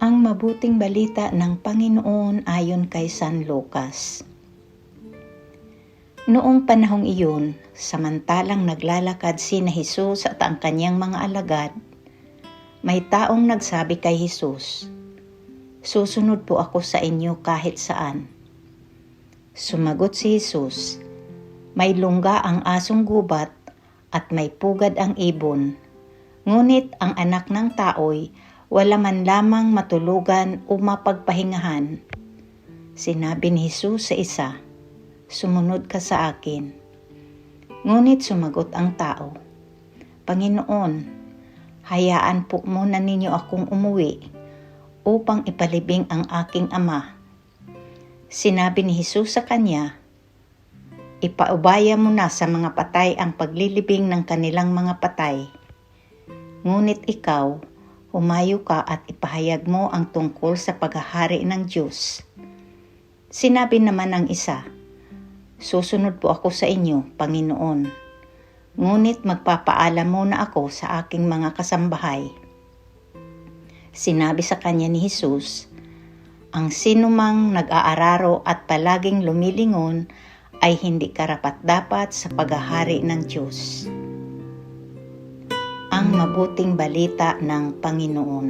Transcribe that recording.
Ang mabuting balita ng Panginoon ayon kay San Lucas. Noong panahong iyon, samantalang naglalakad sina Jesus at ang kanyang mga alagad, may taong nagsabi kay Jesus, "Susunod po ako sa inyo kahit saan." Sumagot si Jesus, "May lungga ang asong gubat at may pugad ang ibon, ngunit ang anak ng tao'y wala man lamang matulugan o mapagpahingahan." Sinabi ni Jesus sa isa, "Sumunod ka sa akin." Ngunit sumagot ang tao, "Panginoon, hayaan po muna ninyo akong umuwi upang ipalibing ang aking ama." Sinabi ni Jesus sa kanya, "Ipaubaya mo na sa mga patay ang paglilibing ng kanilang mga patay. Ngunit ikaw, humayo ka at ipahayag mo ang tungkol sa paghahari ng Diyos." Sinabi naman ng isa, "Susunod po ako sa inyo, Panginoon. Ngunit magpapaalam muna ako sa aking mga kasambahay." Sinabi sa kanya ni Jesus, "Ang sinumang nag-aararo at palaging lumilingon ay hindi karapat-dapat sa paghahari ng Diyos." Ang mabuting balita ng Panginoon.